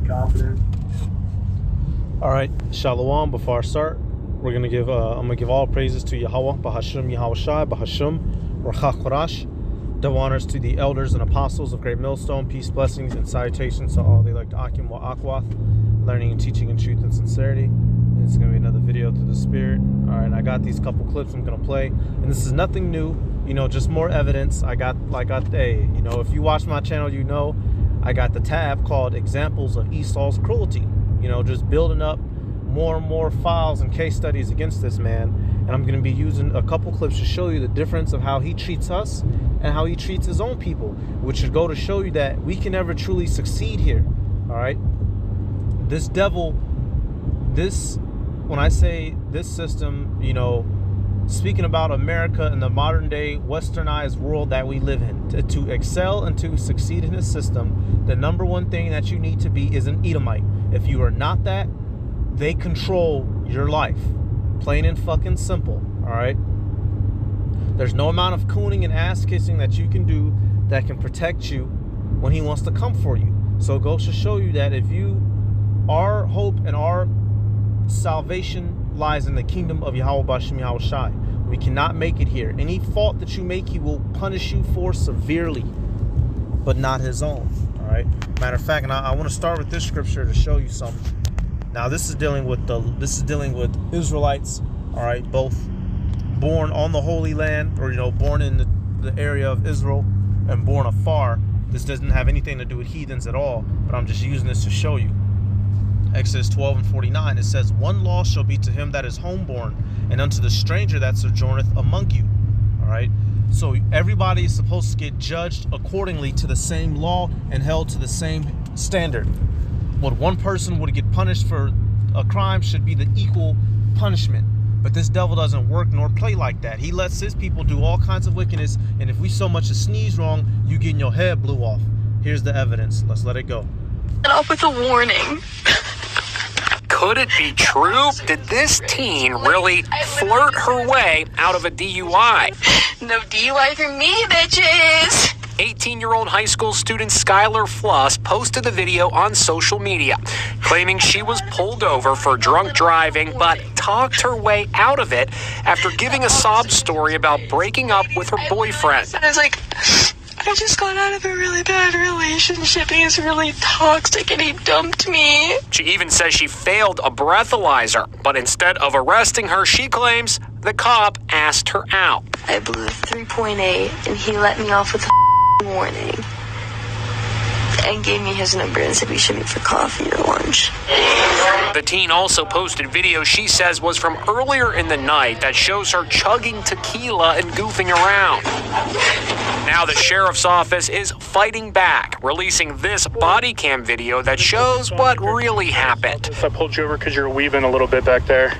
Confident. All right, Shalom. Before I start, we're gonna give. I'm gonna give all praises to Yahweh, Bahashim Yahweh Shai, Bahashim Rachach Korash. Double honors to the elders and apostles of Great Millstone. Peace, blessings, and salutations to all they like to Akim wa Akwath, learning and teaching in truth and sincerity. It's gonna be another video through the Spirit. All right, I got these couple clips I'm gonna play, and this is nothing new. You know, just more evidence. I got you know, if you watch my channel, you know, I got the tab called Examples of Esau's Cruelty. You know, just building up more and more files and case studies against this man. And I'm going to be using a couple clips to show you the difference of how he treats us and how he treats his own people, which should go to show you that we can never truly succeed here. All right. This devil, when I say this system, you know, speaking about America and the modern day westernized world that we live in, to excel and to succeed in this system, the number one thing that you need to be is an Edomite. If you are not that, they control your life. Plain and fucking simple. All right. There's no amount of cooning and ass kissing that you can do that can protect you when he wants to come for you. So it goes to show you that if our hope and our salvation lies in the kingdom of Yahweh Bashim Yahweh Shai. We cannot make it here. Any fault that you make, he will punish you for severely, but not his own. All right. Matter of fact, and I want to start with this scripture to show you something. Now, this is dealing with Israelites. All right, both born on the Holy Land, or you know, born in the area of Israel, and born afar. This doesn't have anything to do with heathens at all. But I'm just using this to show you. Exodus 12:49, it says, "One law shall be to him that is homeborn, and unto the stranger that sojourneth among you." All right. So everybody is supposed to get judged accordingly to the same law and held to the same standard. What one person would get punished for a crime should be the equal punishment. But this devil doesn't work nor play like that. He lets his people do all kinds of wickedness, and if we so much as sneeze wrong, you getting your head blew off. Here's the evidence. Let's let it go. Off with a warning. Could it be true? Did this teen really flirt her way out of a DUI? No DUI for me, bitches. 18-year-old high school student Skylar Fluss posted the video on social media, claiming she was pulled over for drunk driving, but talked her way out of it after giving a sob story about breaking up with her boyfriend. I was like, I just got out of a really bad relationship. He is really toxic and he dumped me. She even says she failed a breathalyzer, but instead of arresting her, she claims the cop asked her out. I blew 3.8 and he let me off with a warning and gave me his number and said we should meet for coffee or lunch. The teen also posted video she says was from earlier in the night that shows her chugging tequila and goofing around. Now the sheriff's office is fighting back, releasing this body cam video that shows what really happened. I pulled you over because you're weaving a little bit back there.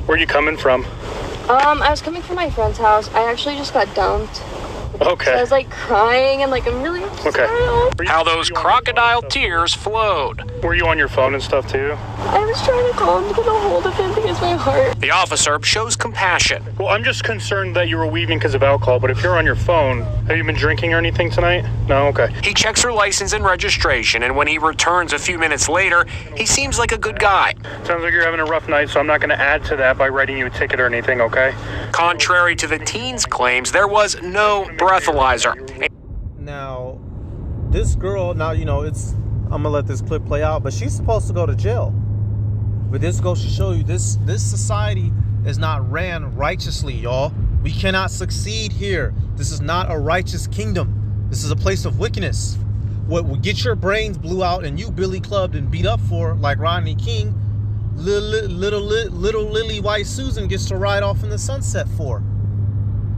Where are you coming from? I was coming from my friend's house. I actually just got dumped. Okay. So I was like crying and like I'm really upset. How those crocodile tears flowed. Were you on your phone and stuff too? I was trying to call him to get a hold of him because my heart. The officer shows compassion. Well, I'm just concerned that you were weaving because of alcohol, but if you're on your phone, have you been drinking or anything tonight? No? Okay. He checks her license and registration, and when he returns a few minutes later, he seems like a good guy. Sounds like you're having a rough night, so I'm not going to add to that by writing you a ticket or anything, okay? Contrary to the teen's claims, there was no breathalyzer. Now, this girl, you know, I'm gonna let this clip play out, but she's supposed to go to jail. But this goes to show you this society is not ran righteously, y'all. We cannot succeed here. This is not a righteous kingdom. This is a place of wickedness. What will get your brains blew out and you billy clubbed and beat up for, like Rodney King, little Lily White Susan gets to ride off in the sunset for.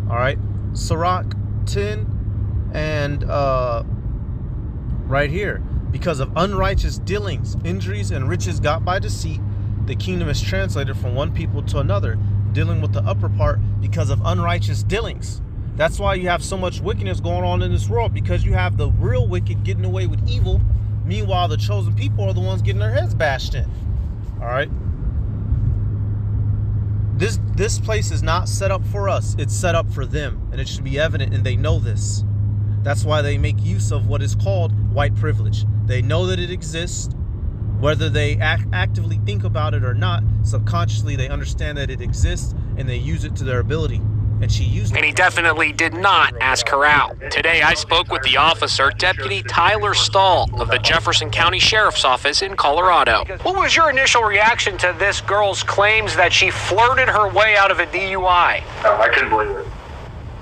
All right, Sirach 10 and right here. Because of unrighteous dealings, injuries, and riches got by deceit, the kingdom is translated from one people to another, dealing with the upper part because of unrighteous dealings. That's why you have so much wickedness going on in this world, because you have the real wicked getting away with evil. Meanwhile, the chosen people are the ones getting their heads bashed in. All right. This place is not set up for us. It's set up for them, and it should be evident, and they know this. That's why they make use of what is called white privilege. They know that it exists. Whether they actively think about it or not, subconsciously they understand that it exists and they use it to their ability. And she used it. And he definitely did not ask her out. Today, I spoke with the officer, Deputy Tyler Stahl of the Jefferson County Sheriff's Office in Colorado. What was your initial reaction to this girl's claims that she flirted her way out of a DUI? No, I couldn't believe it.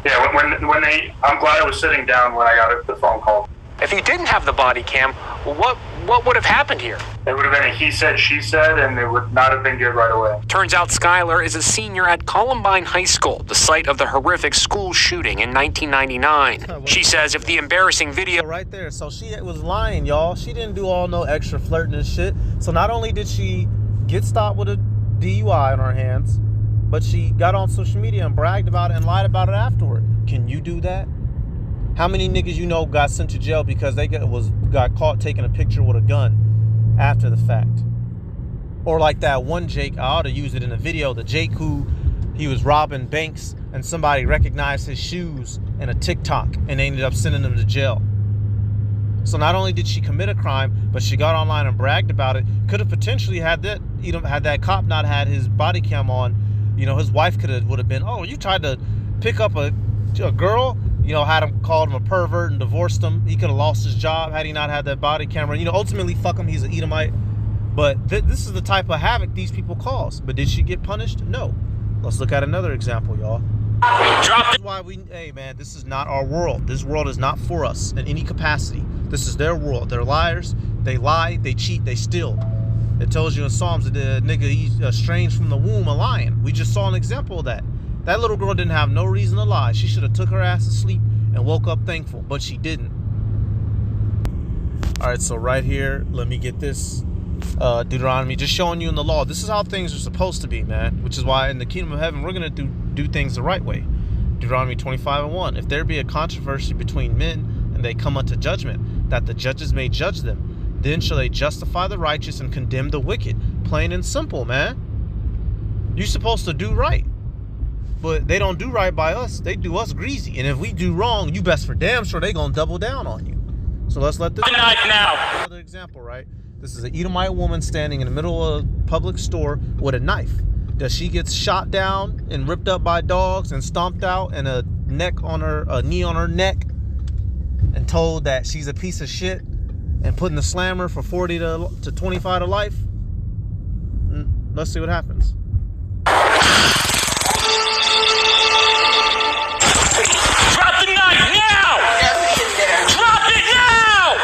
Yeah, when they, I'm glad I was sitting down when I got the phone call. If you didn't have the body cam, what would have happened here? It would have been a he said, she said, and it would not have been good right away. Turns out Skylar is a senior at Columbine High School, the site of the horrific school shooting in 1999. She says if the embarrassing video... Right there. So she was lying, y'all. She didn't do all no extra flirting and shit. So not only did she get stopped with a DUI on her hands, but she got on social media and bragged about it and lied about it afterward. Can you do that? How many niggas you know got sent to jail because they got caught taking a picture with a gun after the fact? Or like that one Jake, I ought to use it in a video, the Jake who he was robbing banks and somebody recognized his shoes in a TikTok and they ended up sending him to jail. So not only did she commit a crime, but she got online and bragged about it. Could have potentially had that cop not had his body cam on, his wife would have been, oh, you tried to pick up a girl, had him called him a pervert and divorced him. He could have lost his job had he not had that body camera. Ultimately, fuck him, he's an Edomite. But this is the type of havoc these people cause. But did she get punished? No. Let's look at another example, y'all. This is why hey man, this is not our world. This world is not for us in any capacity. This is their world. They're liars. They lie. They cheat. They steal. It tells you in Psalms that the nigga, he's estranged from the womb, a lion. We just saw an example of that. That little girl didn't have no reason to lie. She should have took her ass to sleep and woke up thankful, but she didn't. All right, so right here, let me get this Deuteronomy, just showing you in the law. This is how things are supposed to be, man, which is why in the kingdom of heaven, we're going to do things the right way. Deuteronomy 25:1. If there be a controversy between men and they come unto judgment, that the judges may judge them, then shall they justify the righteous and condemn the wicked. Plain and simple, man. You're supposed to do right. But they don't do right by us. They do us greasy. And if we do wrong, you best for damn sure they gonna double down on you. So let's let this another example, right? This is an Edomite woman standing in the middle of a public store with a knife. Does she get shot down and ripped up by dogs and stomped out and a knee on her neck and told that she's a piece of shit and put in the slammer for 40 to 25 to life? Let's see what happens. Drop the knife now! Drop it now!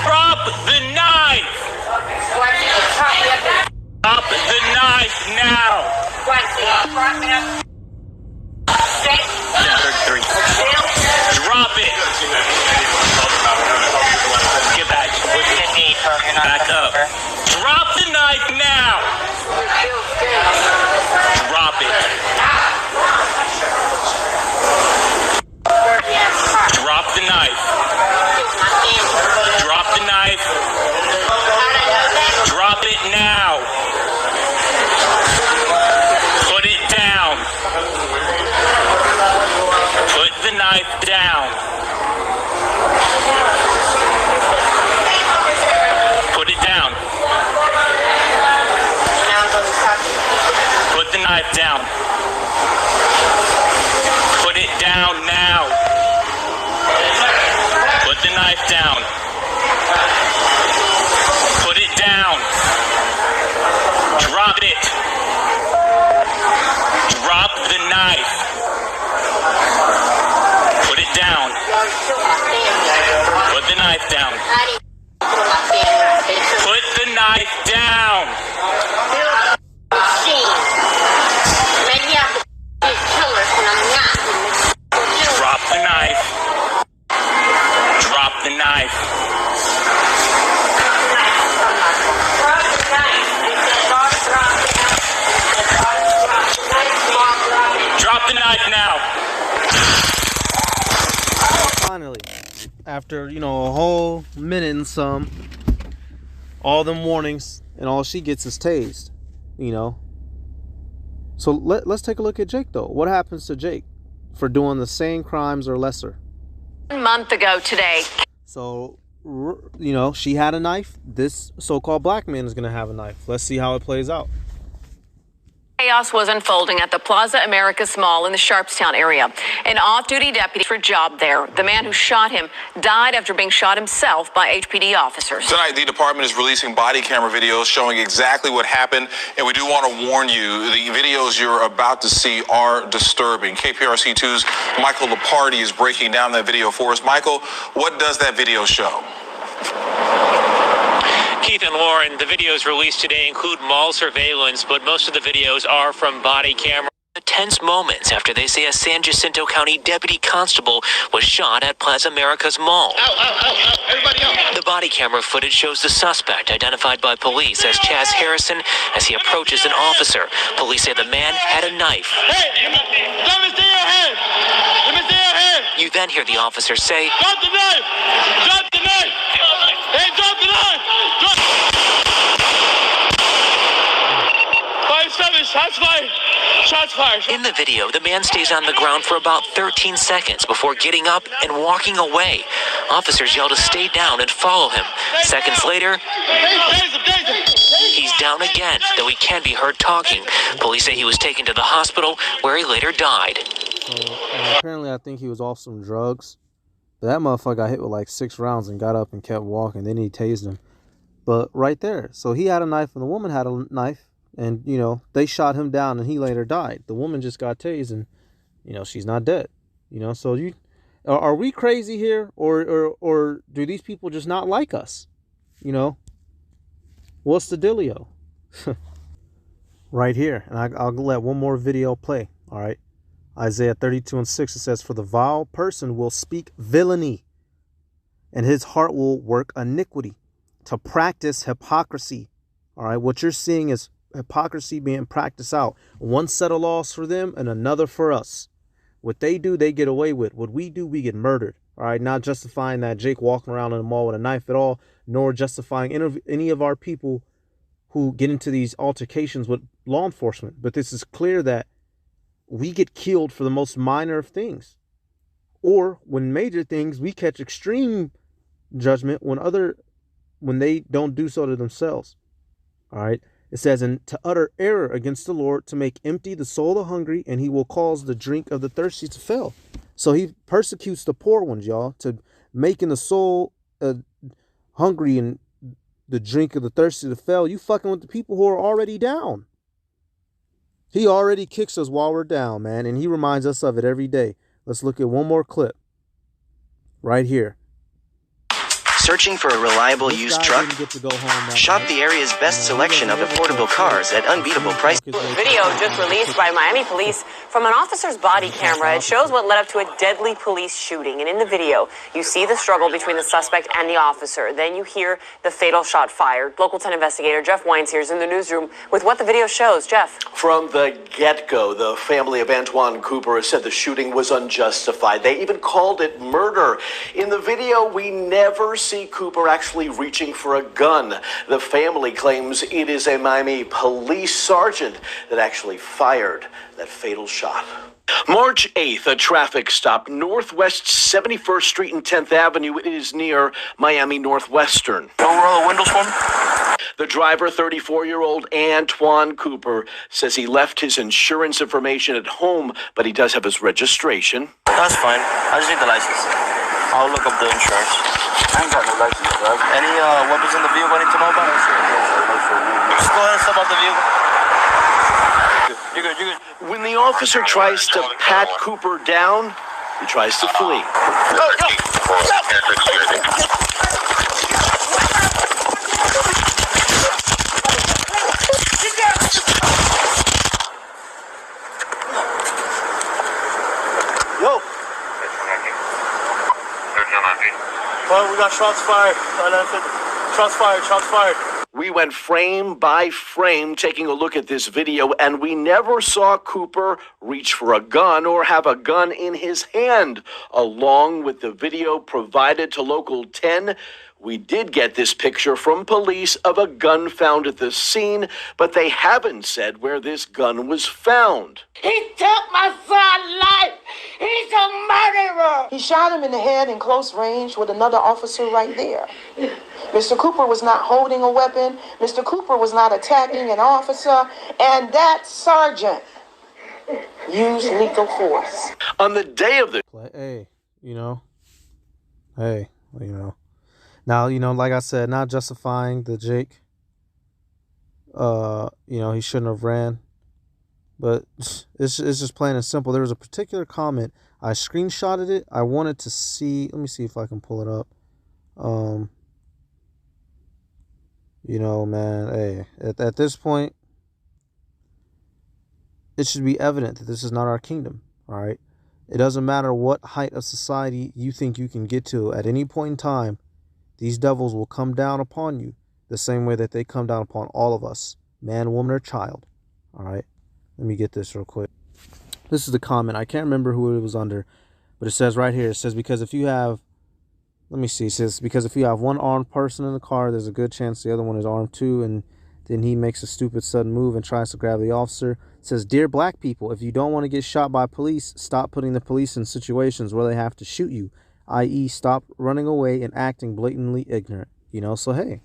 Drop the knife! Drop the knife now! Drop it! Get back. Back up. Drop the knife now! Drop it. Drop the knife. Drop the knife. Drop it now. Put it down. Put the knife down. Put it down. Put the knife down. Put it down now. Put the knife down. Put it down. Drop it. Drop the knife. Put it down. Put the knife down. Put the knife down. Drop the knife. Drop the knife. Drop the knife now. Finally, after, a whole minute and some, all them warnings, and all she gets is tased, So let's take a look at Jake, though. What happens to Jake for doing the same crimes or lesser? 1 month ago today. So she had a knife. This so-called black man is going to have a knife. Let's see how it plays out. Chaos was unfolding at the Plaza Americas Mall in the Sharpstown area. An off-duty deputy for a job there. The man who shot him died after being shot himself by HPD officers. Tonight, the department is releasing body camera videos showing exactly what happened, and we do want to warn you, the videos you're about to see are disturbing. KPRC2's Michael Leparty is breaking down that video for us. Michael, what does that video show? Keith and Lauren, the videos released today include mall surveillance, but most of the videos are from body camera. Tense moments after they say a San Jacinto County deputy constable was shot at Plaza Americas Mall. Everybody out. The body camera footage shows the suspect, identified by police as Chaz Harrison, as he approaches an officer. Police say the man had a knife. Hey, let me see your hand. Let me see your hand. You then hear the officer say, Drop the knife. Drop the knife. Hey, drop the knife. Drop. 5-7, shots fired. Shots fired. In the video, the man stays on the ground for about 13 seconds before getting up and walking away. Officers yell to stay down and follow him. Seconds later, he's down again, though he can be heard talking. Police say he was taken to the hospital, where he later died. So, apparently, I think he was off some drugs. But that motherfucker got hit with like 6 rounds and got up and kept walking. Then he tased him. But right there. So he had a knife and the woman had a knife. And, they shot him down and he later died. The woman just got tased and, she's not dead. So are we crazy here? Or do these people just not like us? What's the dealio? Right here. And I'll let one more video play. All right. Isaiah 32:6, it says, "For the vile person will speak villainy, and his heart will work iniquity, to practice hypocrisy." All right, what you're seeing is hypocrisy being practiced out. One set of laws for them and another for us. What they do, they get away with. What we do, we get murdered. All right, not justifying that Jake walking around in the mall with a knife at all, nor justifying any of our people who get into these altercations with law enforcement. But this is clear that we get killed for the most minor of things. Or when major things, we catch extreme judgment when they don't do so to themselves. All right. It says, "And to utter error against the Lord, to make empty the soul of the hungry, and he will cause the drink of the thirsty to fail." So he persecutes the poor ones, y'all, to making the soul hungry and the drink of the thirsty to fail. You fucking with the people who are already down. He already kicks us while we're down, man, and he reminds us of it every day. Let's look at one more clip right here. Searching for a reliable used truck? Shop the area's best selection of affordable cars at unbeatable prices. Video just released by Miami police from an officer's body camera. It shows what led up to a deadly police shooting. And in the video, you see the struggle between the suspect and the officer. Then you hear the fatal shot fired. Local 10 investigator Jeff Wines here is in the newsroom with what the video shows. Jeff. From the get-go, the family of Antoine Cooper has said the shooting was unjustified. They even called it murder. In the video, we never see Cooper actually reaching for a gun. The family claims it is a Miami police sergeant that actually fired that fatal shot. March 8th, a traffic stop northwest 71st Street and 10th Avenue. It is near Miami Northwestern. Don't roll the windows for me. The driver, 34-year-old Antoine Cooper, says he left his insurance information at home, but he does have his registration. That's fine. I just need the license. I'll look up the insurance. I ain't got no license, bro. Any weapons in the vehicle I need to know about? Just go ahead and step out the vehicle. You're good, you're good. When the officer tries to pat Cooper down, he tries to flee. Yo. Well, we got shots fired. Shots fired, shots fired. We went frame by frame taking a look at this video, and we never saw Cooper reach for a gun or have a gun in his hand. Along with the video provided to Local 10, We did get this picture from police of a gun found at the scene, but they haven't said where this gun was found. He took my son's life. He's a murderer. He shot him in the head in close range with another officer right there. Mr. Cooper was not holding a weapon. Mr. Cooper was not attacking an officer. And that sergeant used lethal force. On the day of the... Hey, you know. Hey, you know. Now, you know, like I said, not justifying the Jake. You know, he shouldn't have ran. But it's just plain and simple. There was a particular comment. I screenshotted it. I wanted to see. Let me see if I can pull it up. You know, man, hey, at this point, it should be evident that this is not our kingdom, all right? It doesn't matter what height of society you think you can get to. At any point in time, these devils will come down upon you the same way that they come down upon all of us, man, woman, or child, all right? Let me get this real quick. This is the comment. I can't remember who it was under, but it says right here, it says, because if you have, let me see, it says, because if you have one armed person in the car, there's a good chance the other one is armed too, and then he makes a stupid sudden move and tries to grab the officer. It says, dear black people, if you don't want to get shot by police, stop putting the police in situations where they have to shoot you, i.e. stop running away and acting blatantly ignorant. You know, so hey,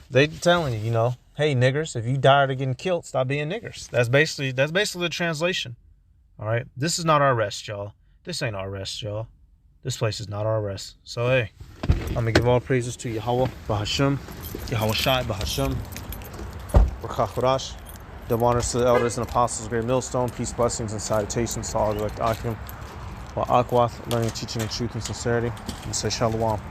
they telling you, you know, hey niggers, if you tired of getting killed, stop being niggers. That's basically the translation. All right, this is not our rest, y'all. This ain't our rest, y'all. This place is not our rest. So hey, I'm gonna give all praises to Yahweh, Bahasham, Yahweh Shai, Bahasham, Rakakurash. Double honors to the elders and apostles, great millstone, peace, blessings, and salutations to all elect Akim, while Akwath, learning, teaching, and truth and sincerity. And say Shalom.